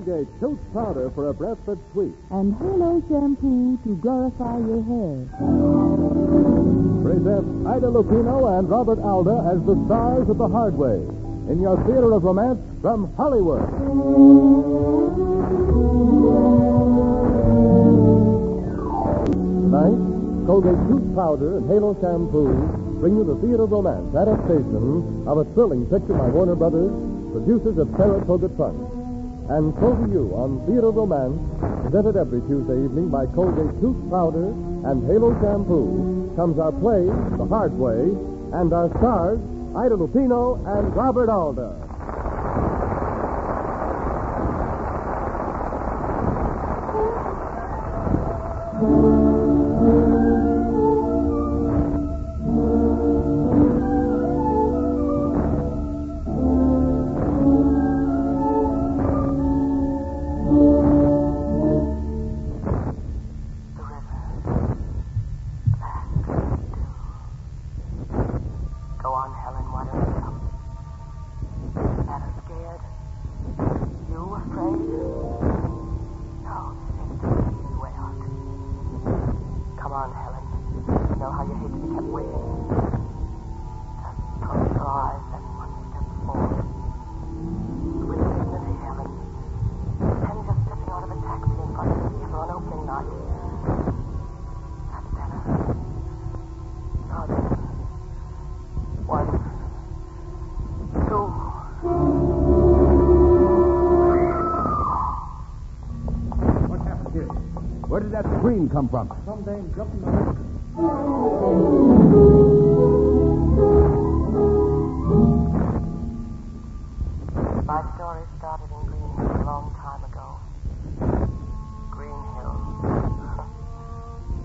Colgate Tooth Powder for a breath that's sweet. And Halo Shampoo to glorify your hair. Present Ida Lupino and Robert Alda as the stars of The Hard Way in your theater of romance from Hollywood. Tonight, Colgate Tooth Powder and Halo Shampoo bring you the Theater of Romance adaptation of a thrilling picture by Warner Brothers, producers of Saratoga Trust. And so to you on Theater of Romance, presented every Tuesday evening by Colgate Tooth Powder and Halo Shampoo, comes our play, The Hard Way, and our stars, Ida Lupino and Robert Alda. Where did that scream come from? Some dame jumped in the river. My story started in Green Hill a long time ago. Green Hill.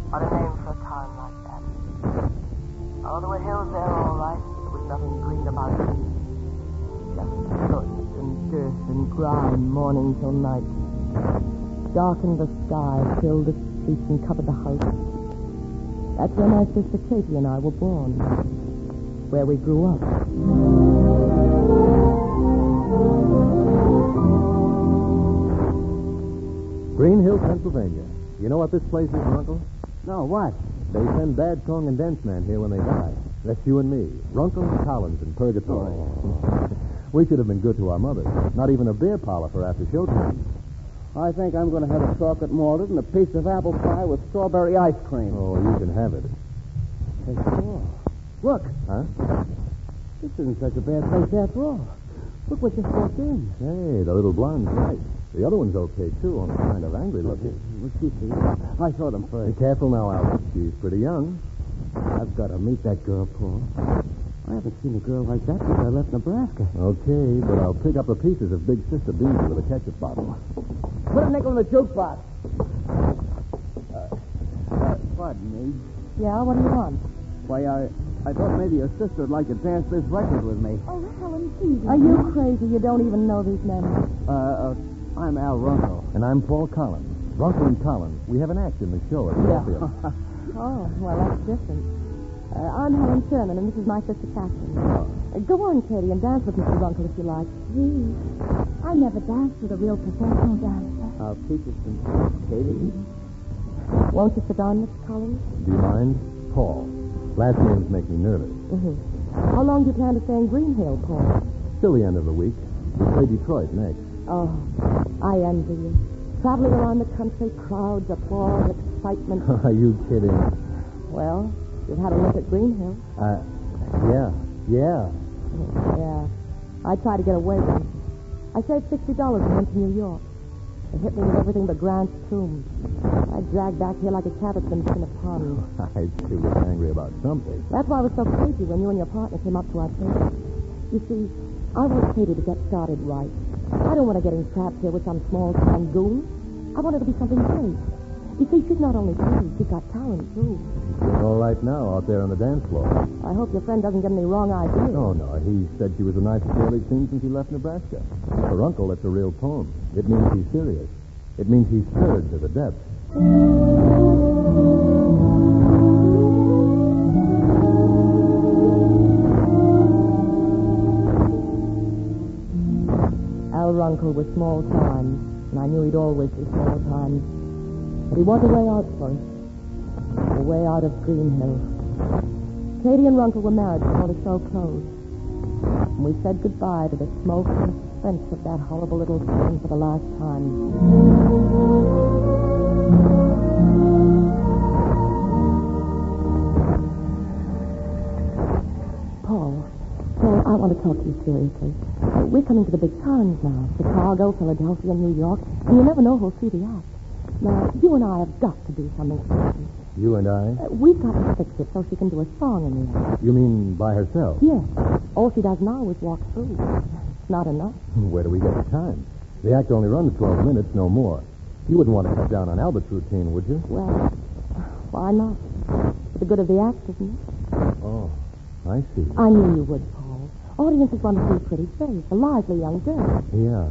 What a name for a town like that. Oh, there were hills there, all right. There was nothing green about it. Just soot and dirt and grime, morning till night. Darkened the sky, filled the streets, and covered the house. That's where my sister Katie and I were born. Where we grew up. Green Hill, Pennsylvania. You know what this place is, Runkle? No, what? They send bad song and dance men here when they die. That's you and me. Runkle and Collins in Purgatory. We should have been good to our mothers. Not even a beer parlor for after showtime. I think I'm going to have a chocolate malted and a piece of apple pie with strawberry ice cream. Oh, you can have it. Hey, sure. Look. Huh? This isn't such a bad place after all. Look what just walked in. Hey, the little blonde's right. The other one's okay, too, only kind of angry looking. Let's see. I saw them first. Be careful now, Alice. She's pretty young. I've got to meet that girl, Paul. I haven't seen a girl like that since I left Nebraska. Okay, but I'll pick up the pieces of Big Sister Beaver with a ketchup bottle. Put a nickel in the jukebox. Pardon me. Yeah, what do you want? Why, I thought maybe your sister would like to dance this record with me. Oh, Helen, please. Are you crazy? You don't even know these men. I'm Al Runkle. And I'm Paul Collins. Runkle and Collins. We have an act in the show at the Orpheum. Oh, well, that's different. I'm Helen Sherman, and this is my sister Catherine. Go on, Katie, and dance with Mr. Runkle if you like. Gee, I never danced with a real professional dancer. I'll teach you some, Katie. Won't you sit down, Mr. Collins? Do you mind? Paul. Last names make me nervous. Mm-hmm. How long do you plan to stay in Green Hill, Paul? Till the end of the week. We play Detroit next. Oh, I envy you. Traveling around the country, crowds, applause, excitement. Are you kidding? Well, you've had a look at Green Hill. Yeah. Yeah. I tried to get away once. I saved $60 and went to New York. They hit me with everything but Grant's tomb. I dragged back here like a cat that's been in a pond. I too was angry about something. That's why I was so crazy when you and your partner came up to our table. You see, I want Katie to get started right. I don't want her getting trapped here with some small-town goon. I want her to be something great. You see, she's not only pretty, she's got talent, too. She's doing all right now out there on the dance floor. I hope your friend doesn't get any wrong ideas. Oh, no. He said she was the nicest girl he'd seen since he left Nebraska. For Uncle, it's a real poem. It means he's serious. It means he's stirred to the depths. Al Runkle was small time. and I knew he'd always be small time. But he was a way out for us. A way out of Green Hill. Katie and Runkle were married before the show closed. And we said goodbye to the smoke and stench of that horrible little town for the last time. Paul, I want to talk to you seriously. We're coming to the big towns now. Chicago, Philadelphia, New York. And you never know who'll see the act. Now, you and I have got to do something special. You and I? We've got to fix it so she can do a song in the act. You mean by herself? Yes. All she does now is walk through. It's not enough. Where do we get the time? The act only runs 12 minutes, no more. You wouldn't want to cut down on Albert's routine, would you? Well, why not? For the good of the act, isn't it? Oh, I see. I knew you would, Paul. Audiences want to see a pretty face, a lively young girl. Yeah.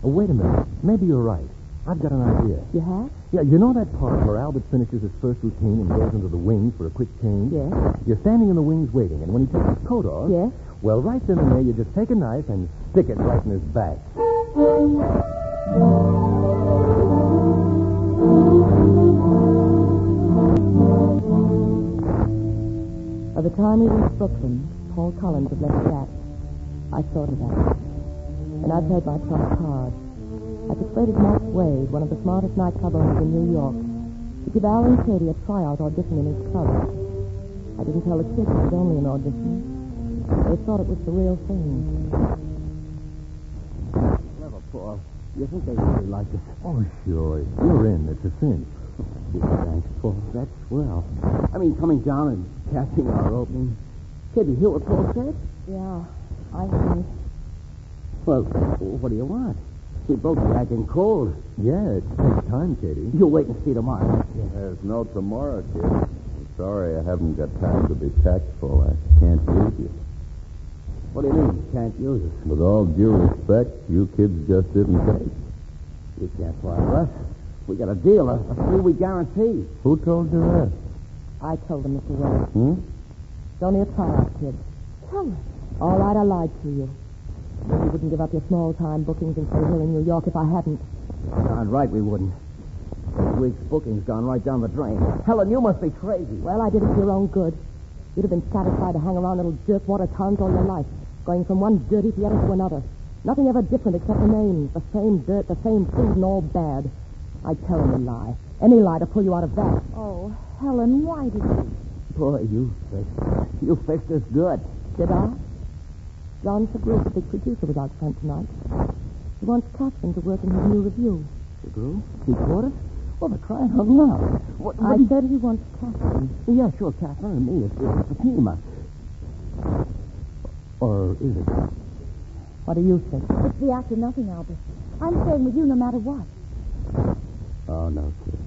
Oh, wait a minute. Maybe you're right. I've got an idea. You have? Yeah, you know that part where Albert finishes his first routine and goes into the wings for a quick change? Yes. You're standing in the wings waiting, and when he takes his coat off... Yes. Well, right then and there, you just take a knife and stick it right in his back. By the time he reached Brooklyn, Paul Collins had left the act. I thought of that. And I played my trump hard. I persuaded Max Wade, one of the smartest nightclub owners in New York, to give Al and Katie a tryout audition in his club. I didn't tell the kids it was only an audition. They thought it was the real thing. Clever, Paul. You think they really like us? Oh, sure. You're in. It's a cinch. Gee, thanks, Paul. That's swell. I mean, coming down and catching our opening. Kid, you hear what Paul said? Yeah, I see. Well, what do you want? We both be acting cold. Yeah, it takes time, Katie. You'll wait and see tomorrow. There's no tomorrow, kid. I'm sorry I haven't got time to be tactful. I can't use you. What do you mean, you can't use us? With all due respect, you kids just didn't take. You can't fire us. We got a deal, a 3-week guarantee. Who told you that? I told him, Mr. Wade. It's only a tryout, kid. Tell me. All right, I lied to you. You wouldn't give up your small-time bookings and stay here in New York if I hadn't. Darn right we wouldn't. This week's booking's gone right down the drain. Helen, you must be crazy. Well, I did it for your own good. You'd have been satisfied to hang around little jerkwater towns all your life, going from one dirty theater to another. Nothing ever different except the names, the same dirt, the same food, and all bad. I'd tell any lie. Any lie to pull you out of that. Oh, Helen, why did you? Boy, you fixed us good. Did I? John Sabru, the big producer, was out front tonight. He wants Catherine to work in his new review. Sabru? He caught us? Well, they're crying out loud. I said he wants Catherine. Yeah, sure, Catherine and me. It's a team. Or is it? What do you think? It's the act or nothing, Albert. I'm staying with you no matter what. Oh, no, kid.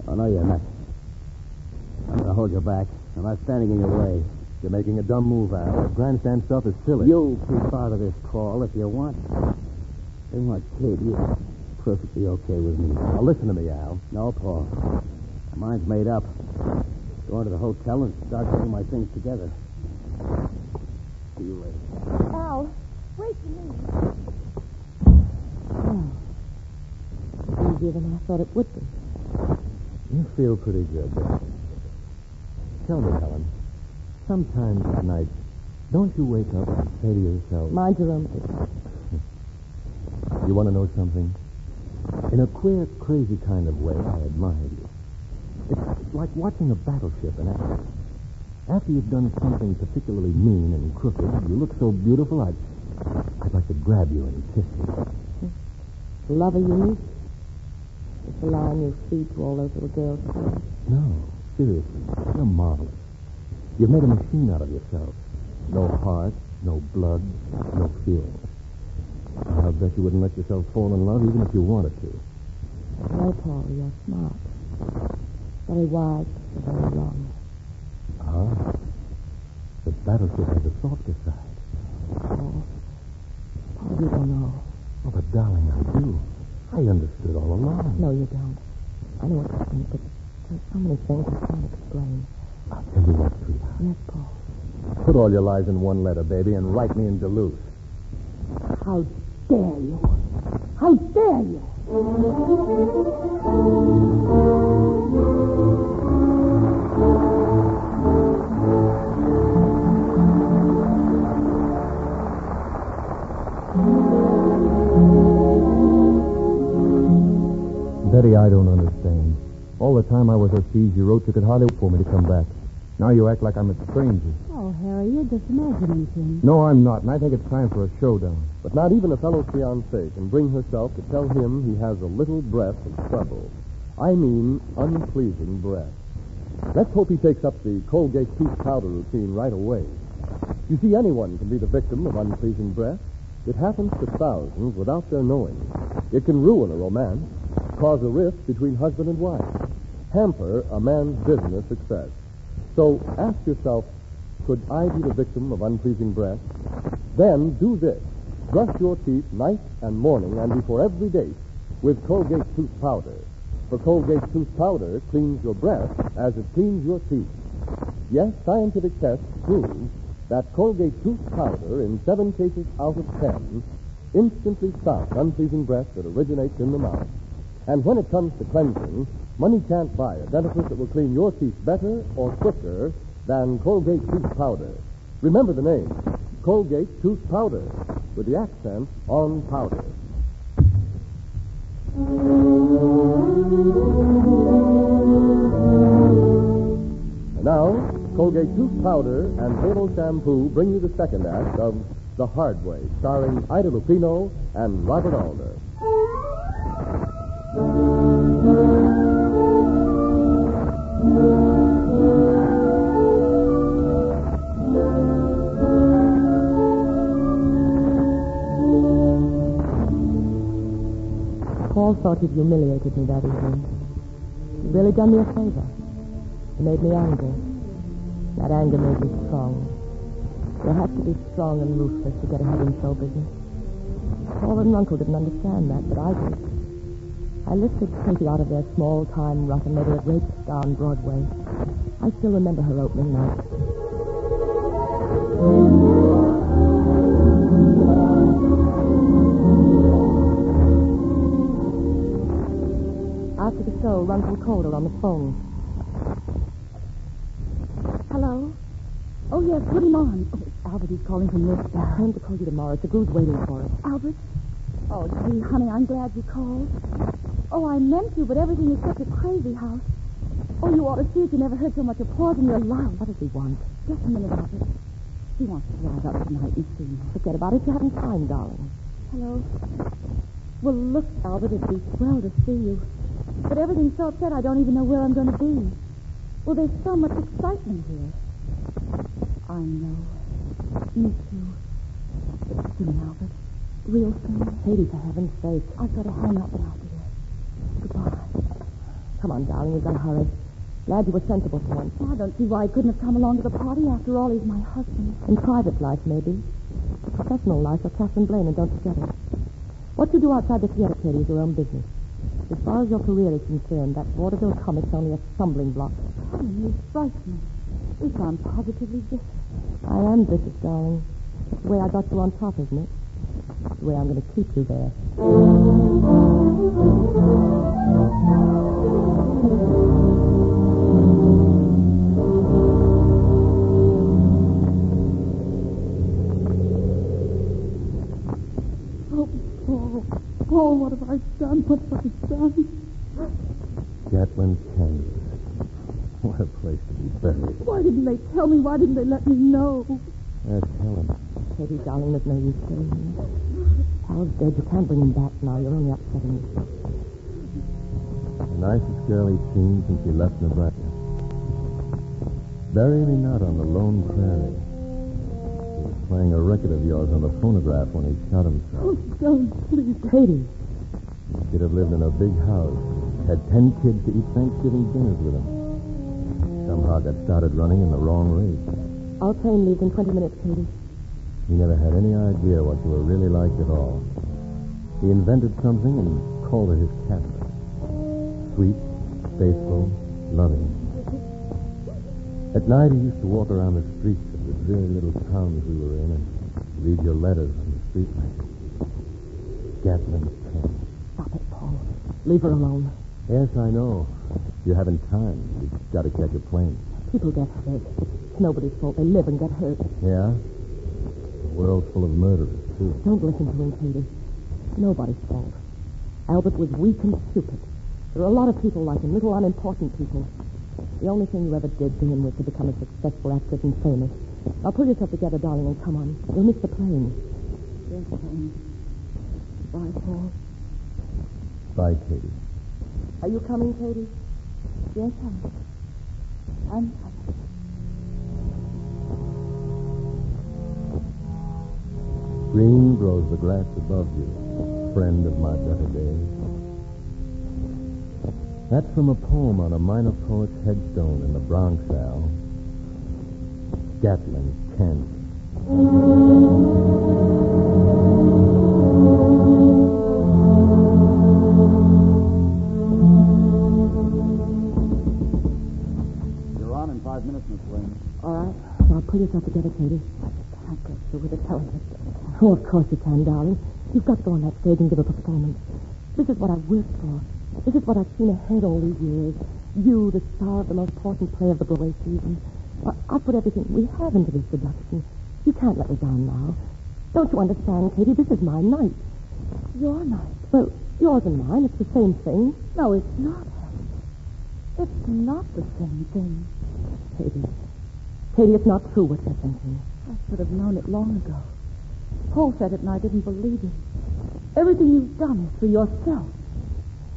Oh, no, you're not. I'm going to hold you back. I'm not standing in your way. You're making a dumb move, Al. That grandstand stuff is silly. You'll be part of this call if you want. Hey, what, kid? You're perfectly okay with me. Now, listen to me, Al. No, Paul. My mind's made up. Going to the hotel and start getting my things together. See you later. Al, wait for me. Oh. Easier than I thought it would be. You feel pretty good. Tell me, Helen. Sometimes at night, don't you wake up and say to yourself... Mind your own business. You want to know something? In a queer, crazy kind of way, I admire you. It's like watching a battleship in action. After you've done something particularly mean and crooked, you look so beautiful, I'd like to grab you and kiss you. The lover you meet? Just allowing you feed to all those little girls. No, seriously. You're marvelous. You've made a machine out of yourself. No heart, no blood, no feeling. I'll bet you wouldn't let yourself fall in love even if you wanted to. No, Paul, you're smart. Very wise, but very wrong. Ah. The battleship has a softer side. Paul, you don't know. Oh, but darling, I do. I understood all along. No, you don't. I know what you think, but there's so many things I can't explain. I'll tell you what, sweetheart. Yes, Paul. Put all your lies in one letter, baby, and write me in Duluth. How dare you? How dare you? Betty, I don't understand. All the time I was overseas, you wrote you could hardly wait for me to come back. Now you act like I'm a stranger. Oh, Harry, you're just imagining things. No, I'm not, and I think it's time for a showdown. But not even a fellow fiancée can bring herself to tell him he has a little breath of trouble. I mean, unpleasing breath. Let's hope he takes up the Colgate tooth powder routine right away. You see, anyone can be the victim of unpleasing breath. It happens to thousands without their knowing. It can ruin a romance, cause a rift between husband and wife, hamper a man's business success. So ask yourself, could I be the victim of unpleasing breath? Then do this. Brush your teeth night and morning and before every date with Colgate tooth powder. For Colgate tooth powder cleans your breath as it cleans your teeth. Yes, scientific tests prove that Colgate tooth powder, in 7 cases out of 10, instantly stops unpleasing breath that originates in the mouth. And when it comes to cleansing, money can't buy a dentifrice that will clean your teeth better or quicker than Colgate tooth powder. Remember the name, Colgate tooth powder, with the accent on powder. And now, Colgate tooth powder and Halo shampoo bring you the second act of The Hard Way, starring Ida Lupino and Robert Alder. Paul thought he'd humiliated me that evening. He'd really done me a favor. He made me angry. That anger made me strong. You have to be strong and ruthless to get ahead in show business. Paul and Uncle didn't understand that, but I did. I lifted Katie out of their small-time rut and made her a great star on Broadway. I still remember her opening night. After the show, Uncle called her on the phone. Hello? Oh, yes, put him on. Oh, Albert, he's calling from Leeds. I am to call you tomorrow. It's a goose waiting for us. Albert? Oh, gee, honey, I'm glad you called. Oh, I meant to, but everything is such a crazy house. Oh, you ought to see it. You never heard so much applause in your life. What does he want? Just a minute, Albert. He wants to drive up tonight and see me. Forget about it. You haven't time, darling. Hello? Well, look, Albert, it'd be swell to see you. But everything's so upset I don't even know where I'm going to be. Well, there's so much excitement here. I know. Me too. But soon, Albert. Real soon. Katie, for heaven's sake. I've got to hang up without you. Goodbye. Come on, darling. We've got to hurry. Glad you were sensible for once. I don't see why he couldn't have come along to the party. After all, he's my husband. In private life, maybe. Professional life, or Catherine Blaine, and don't forget it. What you do outside the theater, Katie, is your own business. As far as your career is concerned, that vaudeville comic's only a stumbling block. Oh, you frighten me. You sound positively vicious. I am vicious, darling. It's the way I got you on top, isn't it? It's the way I'm going to keep you there. Oh, what have I done? What have I done? Gatlin's Kansas. What a place to be buried. Why didn't they tell me? Why didn't they let me know? Ask Helen. Katie, darling, there's no use staying here. Al's dead. You can't bring him back now. You're only upsetting yourself. The nicest girl he's seen since he left Nebraska. Bury me not on the lone prairie. He was playing a record of yours on the phonograph when he shot himself. Oh, don't, please. Katie. He should have lived in a big house. Had 10 kids to eat Thanksgiving dinners with him. Somehow got started running in the wrong race. Our train leaves in 20 minutes, Katie. He never had any idea what you were really like at all. He invented something and called her his Catherine. Sweet, faithful, loving. At night, he used to walk around the streets of the dreary little towns we were in and read your letters on the street lamp. Gatling pen. Stop it, Paul. Leave her alone. Yes, I know. You haven't time. You've got to catch a plane. People get hurt. It's nobody's fault. They live and get hurt. Yeah? The world's full of murderers, too. Don't listen to him, Katie. Nobody's fault. Albert was weak and stupid. There are a lot of people like him, little unimportant people. The only thing you ever did to him was to become a successful actress and famous. Now pull yourself together, darling, and come on. You'll miss the plane. Yes, Jane. Bye, Paul. Bye, Katie. Are you coming, Katie? Yes, I'm coming. Green grows the grass above you, friend of my better days. That's from a poem on a minor poet's headstone in the Bronx, Al. Gatling, Kent. You're on in 5 minutes, Miss Lane. All right. Now pull yourself together, Katie. I can't go through with the television. Oh, of course you can, darling. You've got to go on that stage and give a performance. This is what I've worked for. This is what I've seen ahead all these years. You, the star of the most important play of the Broadway season. I've put everything we have into this production. You can't let me down now. Don't you understand, Katie? This is my night. Your night? Well, yours and mine. It's the same thing. No, it's not, Helen. It's not the same thing. Katie, it's not true what you're thinking. I should have known it long ago. Paul said it and I didn't believe him. Everything you've done is for yourself.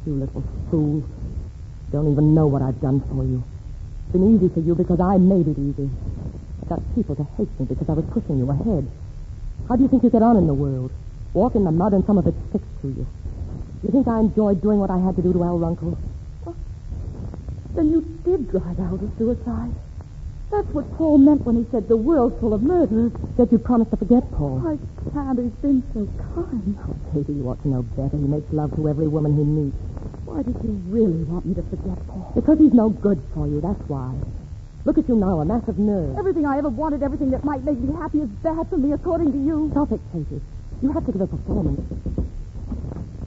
You little fool. You don't even know what I've done for you. It's been easy for you because I made it easy. I got people to hate me because I was pushing you ahead. How do you think you get on in the world? Walk in the mud and some of it sticks to you. You think I enjoyed doing what I had to do to Al Runkle? Well, then you did drive Al to suicide. That's what Paul meant when he said the world's full of murderers. Said you promised to forget Paul. I can't. He's been so kind. Oh, Katie, you ought to know better. He makes love to every woman he meets. Why did you really want me to forget Paul? Because he's no good for you, that's why. Look at you now, a mass of nerve. Everything I ever wanted, everything that might make me happy is bad for me, according to you. Stop it, Katie. You have to give a performance.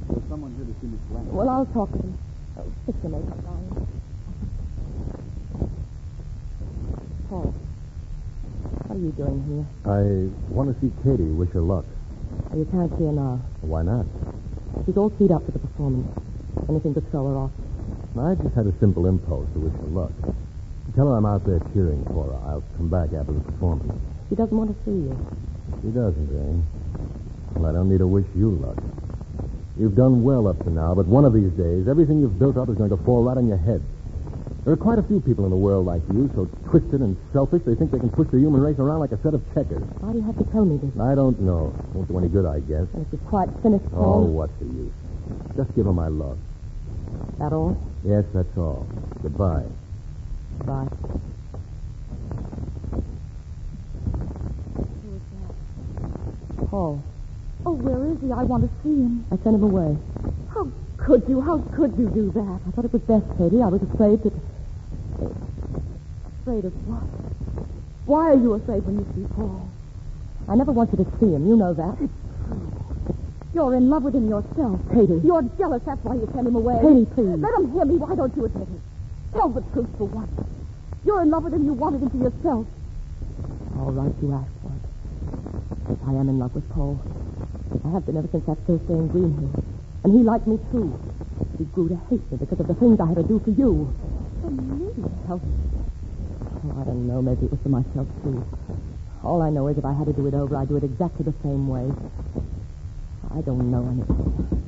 There's someone here to see Miss Lane. Well, I'll talk to him. Oh, fix your makeup, darling. Paul, what are you doing here? I want to see Katie, wish her luck. Oh, you can't see her now. Why not? She's all keyed up for the performance. Anything to throw her off. I just had a simple impulse to wish her luck. Tell her I'm out there cheering for her. I'll come back after the performance. She doesn't want to see you. She doesn't, Jane. Well, I don't need to wish you luck. You've done well up to now, but one of these days, everything you've built up is going to fall right on your head. There are quite a few people in the world like you, so twisted and selfish, they think they can push the human race around like a set of checkers. Why do you have to tell me this? I don't know. Won't do any good, I guess. And if you're quite finished, Oh, Paul. what's the use? Just give her my love. That all? Yes, that's all. Goodbye. Bye. Who is that? Paul, Oh, where is he? I want to see him. I sent him away. How could you? How could you do that? I thought it was best, Katie. I was afraid that... Afraid of what? Why are you afraid when you see Paul? I never want you to see him. You know that. It's true. You're in love with him yourself. Katie. You're jealous. That's why you sent him away. Katie, please. Let him hear me. Why don't you admit it? Tell the truth for once. You're in love with him. You wanted him for yourself. All right, you asked for it. Yes, I am in love with Paul. I have been ever since that first day in Greenhill. And he liked me, too. But he grew to hate me because of the things I had to do for you. For me? Oh, I don't know. Maybe it was for myself, too. All I know is if I had to do it over, I'd do it exactly the same way. I don't know anything.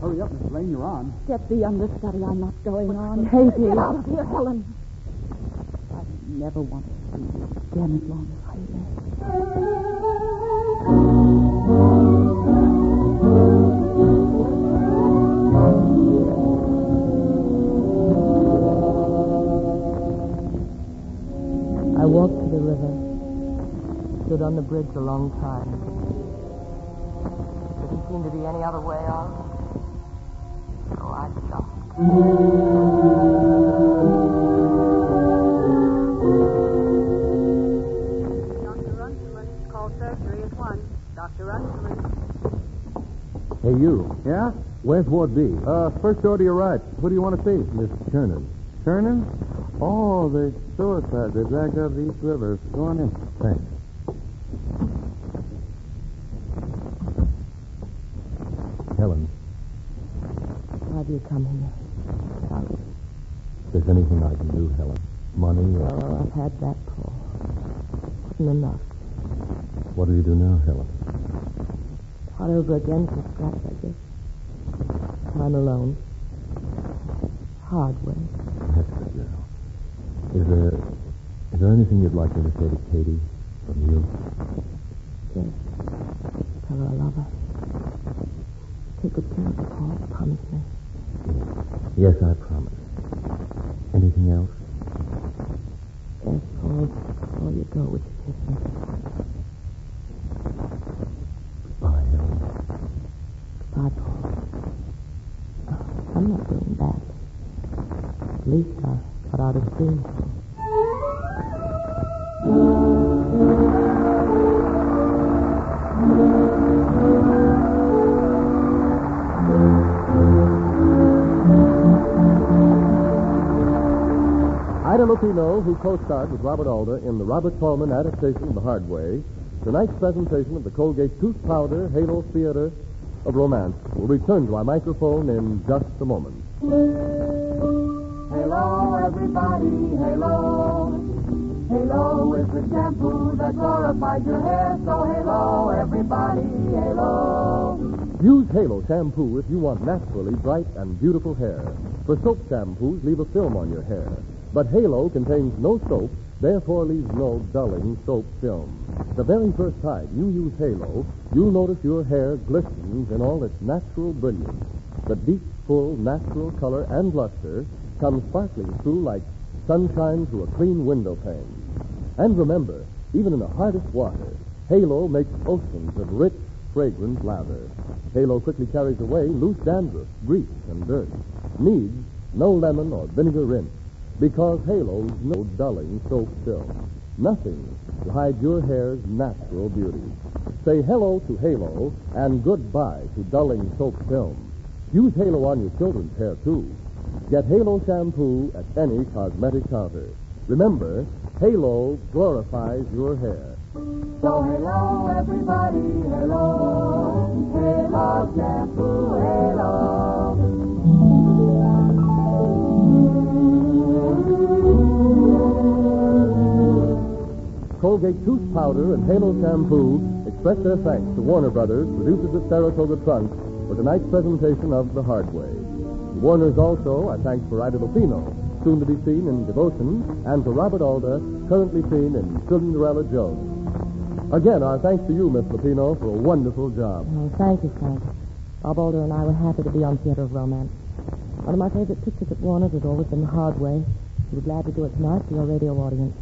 Hurry up, Miss Lane. You're on. Get the understudy. I'm not going on. Katie. Get out of here, Helen. I never want to see you again as long as I live. I walked to the river. Stood on the bridge a long time. Didn't seem to be any other way out. So I jumped. Dr. Runciman, call surgery at once. Dr. Runciman. Hey, you. Yeah? Where's Ward B? First door to your right. Who do you want to see? Miss Chernin. Turner? Oh, the suicide. They dragged out of the East River. Go on in. Thanks. Helen, Why do you come here? Sorry. if there's anything I can do, Helen. Money or... Oh, I've had that, Paul. Wasn't enough. What do you do now, Helen? Start over again from scratch, I guess. Time alone. Hard way. That's good, girl. Is there anything you'd like me to say to Katie from you? Yes. Tell her I love her. Take good care of her, Paul. Promise me. Yes, I promise. Anything else? Yes, Paul. Before you go, would you kiss me? Goodbye, Helen. Goodbye, Paul. I'm not doing bad. At least I got out of screen. Ida Lupino, who co-starred with Robert Alder in the Robert Tallman adaptation of The Hard Way, tonight's presentation of the Colgate Tooth Powder Halo Theater of Romance will return to our microphone in just a moment. Halo, everybody, halo. Halo is the shampoo that glorifies your hair. So halo, everybody, halo. Use Halo shampoo if you want naturally bright and beautiful hair. For soap shampoos leave a film on your hair. But Halo contains no soap, therefore leaves no dulling soap film. The very first time you use Halo, you'll notice your hair glistens in all its natural brilliance. The deep, full, natural color and luster comes sparkling through like sunshine through a clean window pane. And remember, even in the hardest water, Halo makes oceans of rich, fragrant lather. Halo quickly carries away loose dandruff, grease, and dirt. Needs no lemon or vinegar rinse, because Halo's no dulling soap film. Nothing to hide your hair's natural beauty. Say hello to Halo and goodbye to dulling soap film. Use Halo on your children's hair, too. Get Halo shampoo at any cosmetic counter. Remember, Halo glorifies your hair. So halo, everybody, halo. Halo shampoo, halo. Colgate Tooth Powder and Halo Shampoo express their thanks to Warner Brothers, producers of Saratoga Trunk, for tonight's presentation of The Hard Way. To Warner's also, our thanks for Ida Lupino, soon to be seen in Devotion, and to Robert Alder, currently seen in Cinderella Jones. Again, our thanks to you, Miss Lupino, for a wonderful job. Oh, thank you, Frank. Bob Alder and I were happy to be on Theater of Romance. One of my favorite pictures at Warner's has always been The Hard Way. We were glad to do it tonight for your radio audience.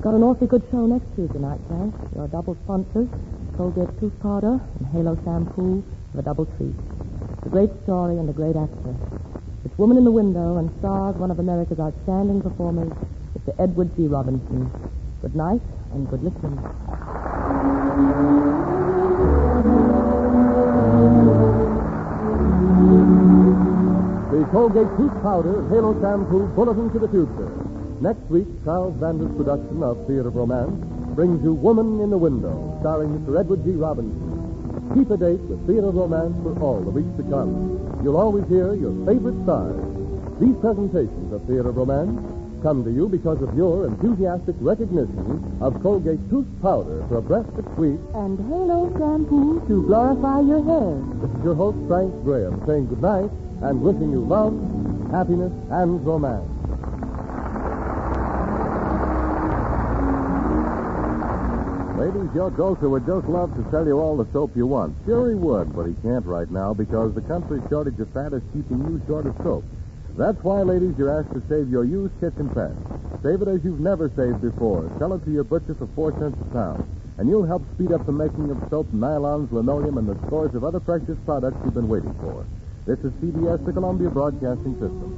Got an awfully good show next Tuesday night, Frank. Your double sponsors, Colgate Tooth Powder and Halo Shampoo, have a double treat. It's a great story and a great actor. It's Woman in the Window and stars one of America's outstanding performers, Mr. Edward G. Robinson. Good night and good listening. The Colgate Tooth Powder and Halo Shampoo Bulletin to the Future. Next week, Charles Vander's production of Theater of Romance brings you Woman in the Window, starring Mr. Edward G. Robinson. Keep a date with Theater of Romance for all the weeks to come. You'll always hear your favorite stars. These presentations of Theater of Romance come to you because of your enthusiastic recognition of Colgate Tooth Powder for a breath that's sweet. And Halo Shampoo to glorify your hair. This is your host, Frank Graham, saying good night and wishing you love, happiness, and romance. Ladies, your grocer would just love to sell you all the soap you want. Sure he would, but he can't right now because the country's shortage of fat is keeping you short of soap. That's why, ladies, you're asked to save your used kitchen fat. Save it as you've never saved before. Sell it to your butcher for 4 cents a pound. And you'll help speed up the making of soap, nylons, linoleum, and the scores of other precious products you've been waiting for. This is CBS, the Columbia Broadcasting System.